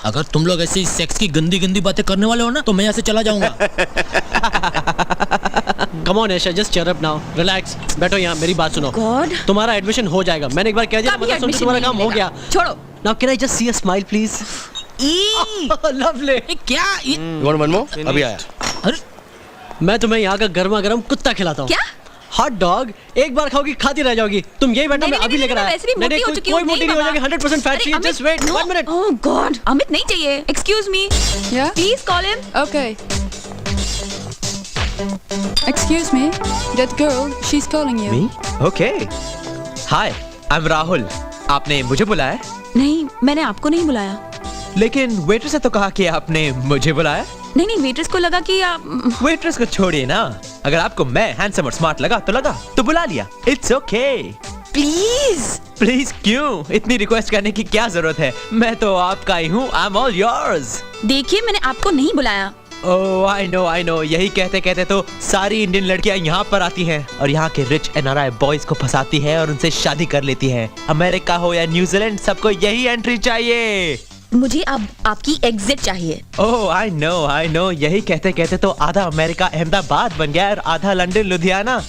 अगर तुम लोग ऐसी सेक्स की गंदी गंदी बातें करने वाले हो ना तो मैं यहाँ से चला जाऊंगा। Come on Aisha, just cheer up now. Relax. बैठो यहाँ, मेरी बात सुनो। God. तुम्हारा एडमिशन हो जाएगा। मैंने एक बार कह दिया, मतलब सुन तुम्हारा काम हो गया। छोड़ो। Now can I just see a smile please? Lovely. क्या? You want one more? अभी आया। अरे मैं तुम्हें यहाँ का गर्मा गर्म कुत्ता खिलाता हूँ। क्या? Hot dog. एक बार खाओगी खाती रह जाओगी। तुम यही बैठो, मैं अभी लेकर आया। वैसे भी मोटी हो चुकी हूँ। कोई मोटी नहीं हो जाएगी, 100% फैट चाहिए। Just wait 1 minute. Oh God, Amit नहीं चाहिए। Excuse me. Yeah? Please call him. Okay. Excuse me, that girl, she's calling you. Me? Okay. Hi, I'm Rahul. आपने मुझे बुलाया? नहीं, मैंने आपको नहीं बुलाया। लेकिन वेट्रेस ने तो कहा कि आपने मुझे बुलाया। नहीं, वेट्रेस को लगा कि आप। वेट्रेस को छोड़िए ना। अगर आपको मैं हैंडसम और स्मार्ट लगा तो बुला लिया। It's okay. प्लीज क्यों? इतनी रिक्वेस्ट करने की क्या जरूरत है? मैं तो आपका ही हूँ। I'm all yours. देखिए, मैंने आपको नहीं बुलाया। Oh, I know. यही कहते कहते तो सारी इंडियन लड़कियां यहाँ पर आती हैं और यहाँ के रिच NRI बॉयज को फंसाती हैं और उनसे शादी कर लेती हैं। अमेरिका हो या न्यूजीलैंड, सबको यही एंट्री चाहिए। मुझे अब आपकी एग्जिट चाहिए। Oh, I know. यही कहते कहते तो आधा अमेरिका अहमदाबाद बन गया और आधा लंदन लुधियाना,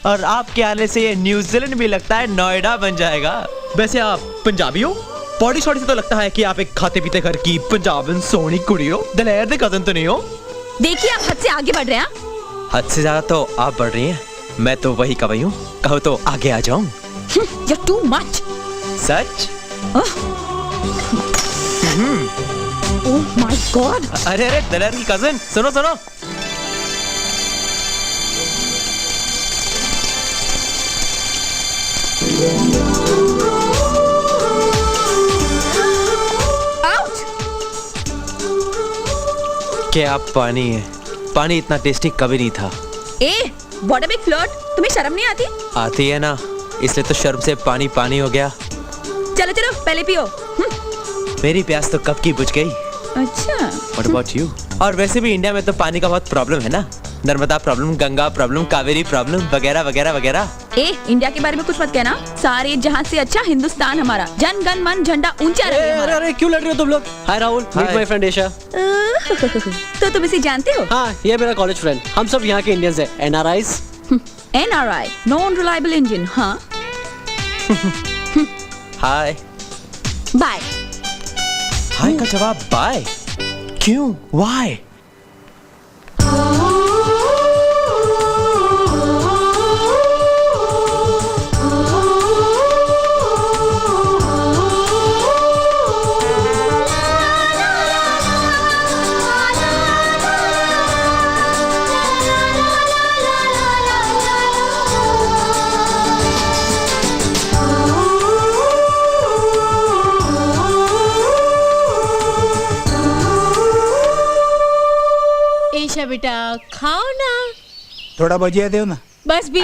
और आपके आने से ये न्यूजीलैंड भी लगता है नोएडा बन जाएगा। वैसे आप पंजाबी हो? बॉडी शॉडी से तो लगता है कि आप एक खाते पीते घर की पंजाबन सोनी कुड़ी हो। दलेर दे कजन तो नहीं हो? देखिए, आप हद से आगे बढ़ रहे हैं। हद से ज्यादा तो आप बढ़ रही हैं। मैं तो वही कवई हूँ, कहो तो आगे आ जाऊं। You're too much. Such? Oh my God. अरे दलेर की कजन, सुनो। क्या पानी है? पानी इतना टेस्टी कभी नहीं था। What a big flirt. तुम्हें शर्म नहीं आती? आती है ना, इसलिए तो शर्म से पानी हो गया। चलो पहले पियो। मेरी प्यास तो कब की बुझ गई। अच्छा। What about you? और वैसे भी इंडिया में तो पानी का बहुत प्रॉब्लम है ना। Narmada problem, Ganga problem, Kaveri problem वगैरह। इंडिया के बारे में कुछ मत कहना। सारे जहां से अच्छा हिंदुस्तान हमारा। जन गण मन झंडा ऊंचा रहे हमारा। अरे क्यों लड़ रहे हो तुम लोग? Hi Rahul, meet my friend Esha. तो तुम इसे जानते हो? हाँ, ये मेरा कॉलेज फ्रेंड। हम सब यहाँ के इंडियंस हैं, NRIs। NRI, non reliable engine. हाँ। हाय। बाय। हाय का जवाब बाय। क्यों? Why? एशा बेटा खाओ ना, थोड़ा भजिया दो ना। बस भी।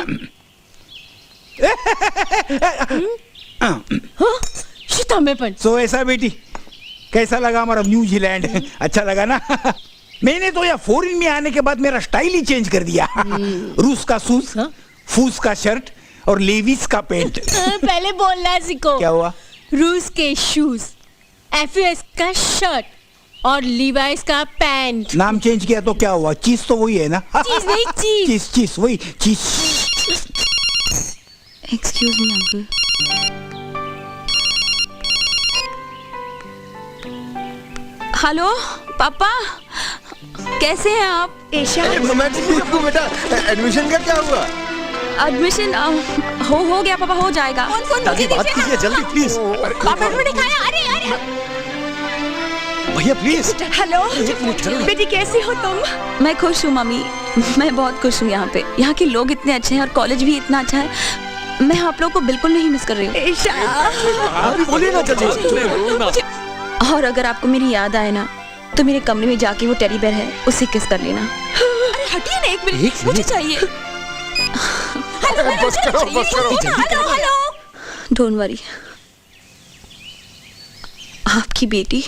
शितामेपन। सो ऐसा बेटी, कैसा लगा हमारा न्यूजीलैंड? अच्छा लगा ना? मैंने तो यार फॉरेन में आने के बाद मेरा स्टाइल ही चेंज कर दिया। रूस का शूज, फूस का शर्ट और लेविस का पैंट। पहले बोलना सीखो। क्या हुआ? रूस के शूज, FUS का शर्ट और लीवाइस का पैंट। नाम चेंज किया तो क्या हुआ? चीज तो वही है ना? चीज नहीं, चीज। चीज वही चीज। Excuse me uncle. हेलो पापा, कैसे हैं आप? एशा, बेटा एडमिशन का क्या हुआ? एडमिशन हो गया पापा, हो जाएगा। कौन बात कीजिए जल्दी प्लीज। पापा ने दिखाया। अरे भैया प्लीज। हेलो बेटी, कैसी हो तुम? मैं खुश हूँ मम्मी, मैं बहुत खुश हूँ। यहाँ पे यहाँ के लोग इतने अच्छे हैं और कॉलेज भी इतना अच्छा है। मैं आप लोगों को बिल्कुल नहीं मिस कर रही हूँ। बोलिए ना जल्दी। और अगर आपको मेरी याद आए ना तो मेरे कमरे में जाके वो टेडी बेयर है उसे किस कर लेना। अरे हटिए ना, एक मिनट मुझे चाहिए। बस करो। हेलो, डोंट वरी, आपकी बेटी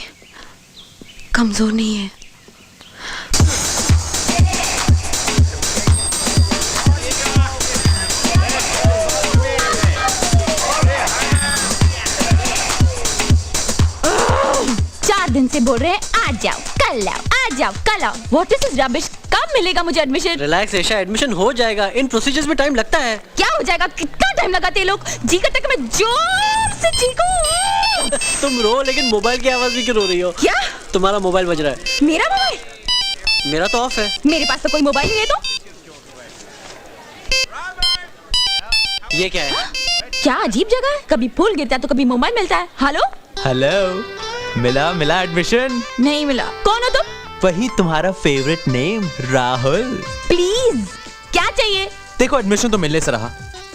कमजोर नहीं है। से बोल रहे हैं आज जाओ कल आओ, आज जाओ कल आओ। What is this rubbish? कब मिलेगा मुझे एडमिशन? रिलैक्स ईशा, एडमिशन हो जाएगा। इन प्रोसीजर्स में टाइम लगता है। क्या हो जाएगा? कितना टाइम लगाते हैं लोग? जी करता है कि मैं जोर से चीखूं। तुम रो, लेकिन मोबाइल की आवाज भी क्यों रो रही हो? क्या? तुम्हारा मोबाइल बज रहा है। मेरा मोबाइल? मेरा तो ऑफ है। मेरे पास तो कोई मोबाइल नहीं है। तो ये क्या है? क्या अजीब जगह है, कभी फूल गिरता है तो कभी मोबाइल मिलता है। हेलो हेलो, मिला एडमिशन? नहीं मिला। कौन हो तुम? वही तुम्हारा फेवरेट नेम, राहुल। प्लीज क्या चाहिए? देखो, एडमिशन तो मिलने से रहा,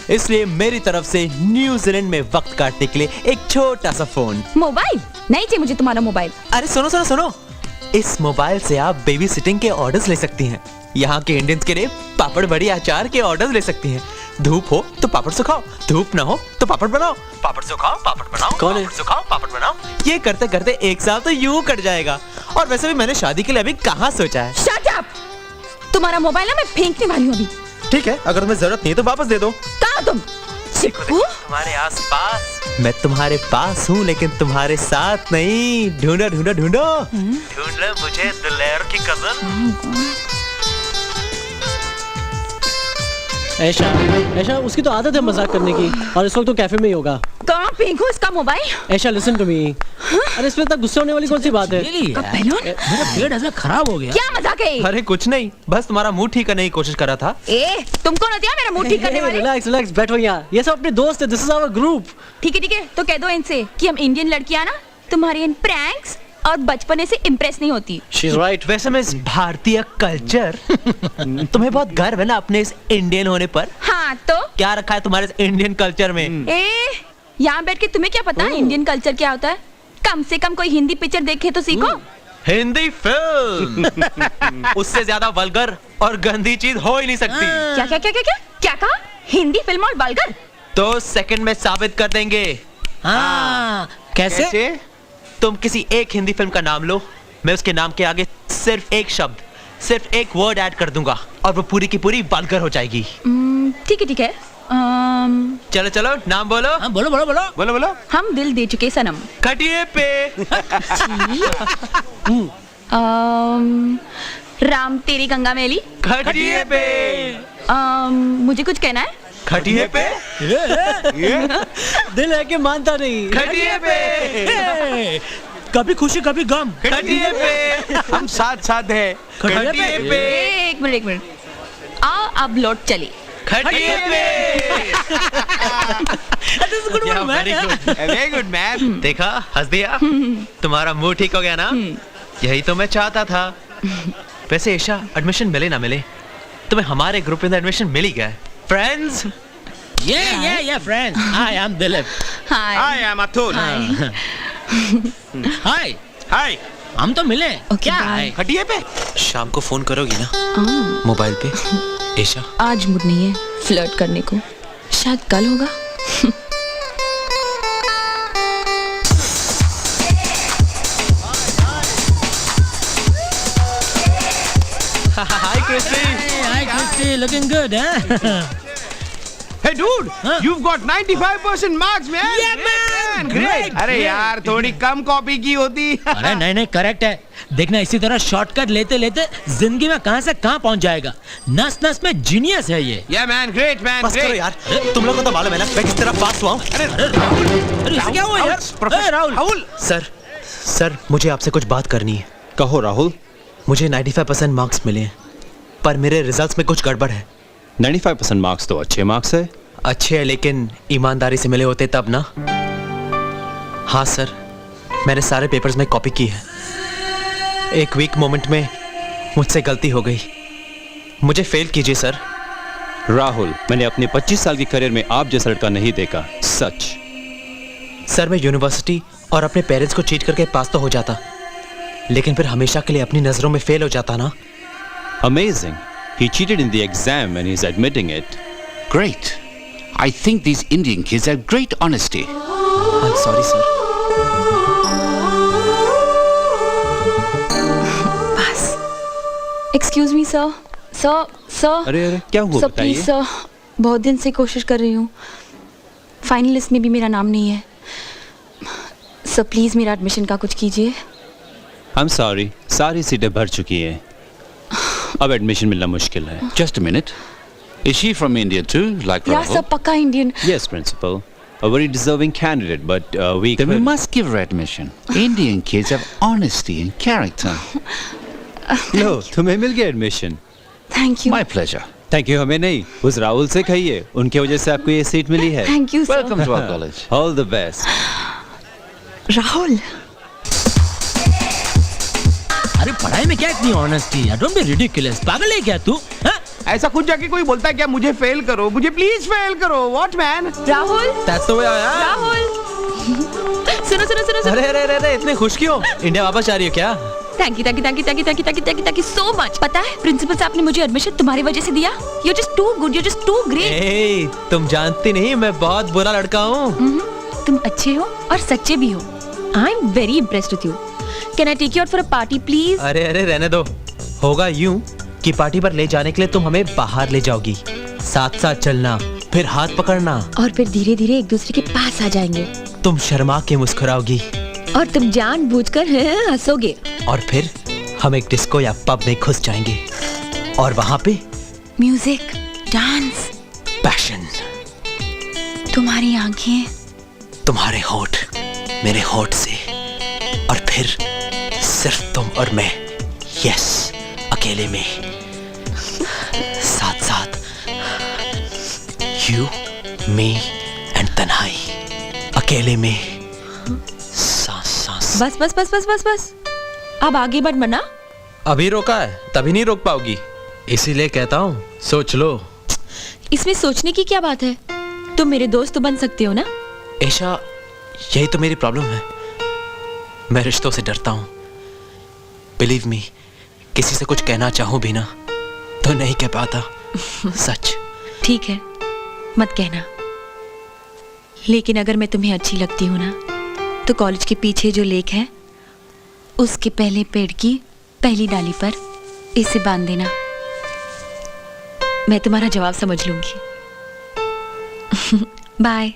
इसलिए मेरी तरफ से न्यूजीलैंड में वक्त काटने के लिए एक छोटा सा फोन। मोबाइल नहीं चाहिए मुझे तुम्हारा मोबाइल। अरे सुनो, इस मोबाइल से आप बेबी सिटिंग के ऑर्डर्स ले सकती हैं। यहाँ के इंडियंस के लिए पापड़ बड़ी अचार के ऑर्डर्स ले सकती हैं। धूप हो तो पापड़ सुखाओ, धूप ना हो तो पापड़ बनाओ, पापड़ सुखाओ पापड़ बनाओ। कौन है? पापड़ सुखाओ पापड़ बनाओ। ये करते करते एक साल तो यूं कट जाएगा। और वैसे भी मैंने शादी के लिए अभी कहाँ सोचा है। Shut up! तुम्हारा मोबाइल ना मैं फेंकने वाली हूँ अभी। ठीक है, अगर तुम्हें जरूरत नहीं है तो वापस दे दो। कहाँ तुम? चिक्कू? तुम्हारे आसपास। मैं तुम्हारे पास हूँ लेकिन तुम्हारे साथ नहीं। ढूंढो ढूंढ लो मुझे दिलेर की कजन। ऐशा, उसकी तो आदत है मजाक करने की, और इस वक्त तो कैफे में ही होगा। कहाँ फेंकू इसका mobile? Aisha listen to me. अरे इसमें इतना गुस्से होने वाली कौन सी बात है? Really यार, बैलून? मेरा पेट ऐसा खराब हो गया। क्या मजाक है? अरे कुछ नहीं, बस तुम्हारा मुंह ठीक करने की कोशिश कर रहा था। ए, तुम कौन होती है मेरा मुंह ठीक करने वाले? रिलैक्स, बैठो यहाँ। ये सब अपने दोस्त है। This is our group. ठीक है, तो कह दो इनसे कि हम इंडियन लड़कियां ना तुम्हारे इन प्रैंक्स और बचपने से इम्प्रेस नहीं होती। She's right. वैसे मैं इस भारतीय कल्चर तुम्हें बहुत गर्व है ना अपने इस इंडियन होने पर। हाँ तो क्या रखा है तुम्हारे इस इंडियन कल्चर में? यहाँ बैठ के तुम्हें क्या पता है इंडियन कल्चर क्या होता है? कम से कम कोई हिंदी पिक्चर देखे तो सीखो। हिंदी फिल्म उससे ज्यादा वल्गर और गंदी चीज हो ही नहीं सकती। क्या कहा? हिंदी फिल्म और वल्गर? तो सेकंड में साबित कर देंगे। हाँ, कैसे? तुम किसी एक हिंदी फिल्म का नाम लो, मैं उसके नाम के आगे सिर्फ एक शब्द, सिर्फ एक वर्ड ऐड कर दूंगा और वो पूरी की पूरी वल्गर हो जाएगी। ठीक है। चलो नाम बोलो। हाँ, बोलो। हम दिल दे चुके सनम। खटिए पे। राम तेरी गंगा मैली। खटिए पे। मुझे कुछ कहना है? खटिए पे। दिल है कि मानता नहीं। खटिए पे। कभी खुशी कभी गम। खटिए पे। हम साथ हैं। खटिए पे। एक मिनट। आओ अब लौट चली। खटिए पे। Very good man. देखा, हंस दिया। तुम्हारा मुंह ठीक हो गया ना? यही तो मैं चाहता था। वैसे ईशा, एडमिशन मिले ना मिले, तुम्हें हमारे ग्रुप में एडमिशन मिल ही गया। Friends? Yeah, friends. I am Dilip. Hi. Am Atul. Hi. हम तो मिले। क्या bye. है? खटिए पे। शाम को फोन करोगी ना मोबाइल पे? ईशा, आज मूड नहीं है फ्लर्ट करने को, शायद कल होगा। हाय Christie. Hi, Christy. Looking good, huh? Hey dude, Huh? you've got 95% marks, man. Yeah, man. Great. अरे यार, थोड़ी कम कॉपी की होती। अरे नहीं, करेक्ट है। देखना, इसी तरह शॉर्टकट लेते लेते जिंदगी में कहां से कहां पहुंच जाएगा। नस नस में जीनियस है ये। Yeah man, great man, बस करो great. यार, तुम लोगों को तो मालूम है ना मैं किस तरह पास हुआ हूँ। अरे इसे क्या हुआ यार? ए, राहुल। सर, मुझे आपसे कुछ बात करनी है। कहो राहुल। मुझे 95% मार्क्स मिले हैं, पर मेरे रिजल्ट्स में कुछ गड़बड़ है। 95% मार्क्स तो अच्छे मार्क्स है। अच्छे है, लेकिन ईमानदारी से मिले होते तब ना। हाँ सर, मैंने सारे पेपर्स में कॉपी की है। एक वीक मोमेंट में मुझसे गलती हो गई, मुझे फेल कीजिए सर। राहुल, मैंने अपने 25 साल की करियर में आप जैसा लड़का नहीं देखा, सच। सर, मैं यूनिवर्सिटी और अपने पेरेंट्स को चीट करके पास तो हो जाता, लेकिन फिर हमेशा के लिए अपनी नजरों में फेल हो जाता ना। Amazing. He cheated in the exam and he's admitting it. Great. I think these Indian kids have great honesty. I'm sorry sir. बस। Excuse me sir. Sir. अरे क्या हुआ Sir, बताइए। please sir. बहुत दिन से कोशिश कर रही हूँ, फाइनल लिस्ट में भी मेरा नाम नहीं है। सर प्लीज मेरा एडमिशन का कुछ कीजिए। आई एम सॉरी, सारी सीटें भर चुकी हैं। अब एडमिशन मिलना मुश्किल है। Just a minute. Is she from India too, like या Rahul? सब पक्का Indian. Yes, principal. A very deserving candidate, but we Then we couldn't. must give her admission. Indian kids have honesty and character. लो, तुम्हें मिल गया admission. Thank you. My pleasure. Thank you हमें नहीं, उस राहुल से कहिए, उनकी वजह से आपको ये सीट मिली है। Thank you sir. Welcome to our college. All the best. Rahul, अरे पढ़ाई में क्या इतनी ऑनेस्टी यार, डोंट बी रिडिकुलस। पागल है क्या तू? हाँ? ऐसा खुद जाके कोई बोलता है क्या मुझे फेल करो, मुझे प्लीज फेल करो? What man? Rahul, That's the way I am. Rahul. सुनो सुनो सुनो सुनो। अरे अरे अरे अरे, इतने खुश क्यों? इंडिया वापस आ रही हो क्या? Thank you so much. पता है प्रिंसिपल साहब ने मुझे एडमिशन तुम्हारी वजह से दिया। You just too good, you just too great. ए, तुम जानती नहीं मैं बहुत बुरा लड़का हूँ। तुम अच्छे हो और सच्चे भी हो। I am very impressed with you. Can I take you out for a party please? अरे अरे रहने दो। होगा यूं कि पार्टी पर ले जाने के लिए तुम हमें बाहर ले जाओगी, साथ साथ चलना, फिर हाथ पकड़ना, और फिर धीरे धीरे एक दूसरे के पास आ जाएंगे, तुम शर्मा के मुस्कुराओगी, और तुम जानबूझकर हंसोगे, और फिर हम एक डिस्को या पब में घुस जाएंगे, और वहां पे म्यूजिक, डांस, पैशन, तुम्हारी आंखें, तुम्हारे होठ मेरे होठ से, और फिर सिर्फ तुम और मैं, यस, अकेले में, साथ साथ, यू, मी एंड तन्हाई, अकेले में, सांस सांस। बस बस बस बस बस बस, अब आगे बढ़ मना। अभी रोका है तभी नहीं रोक पाओगी, इसीलिए कहता हूँ सोच लो। इसमें सोचने की क्या बात है? तुम मेरे दोस्त तो बन सकते हो ना? ऐशा, यही तो मेरी प्रॉब्लम है, मैं रिश्तों से डरता हूँ। बिलीव मी, किसी से कुछ कहना चाहूँ भी ना तो नहीं कह पाता, सच। ठीक है, मत कहना। लेकिन अगर मैं तुम्हें अच्छी लगती हूँ ना, तो कॉलेज के पीछे जो लेक है उसके पहले पेड़ की पहली डाली पर इसे बांध देना, मैं तुम्हारा जवाब समझ लूंगी। बाय।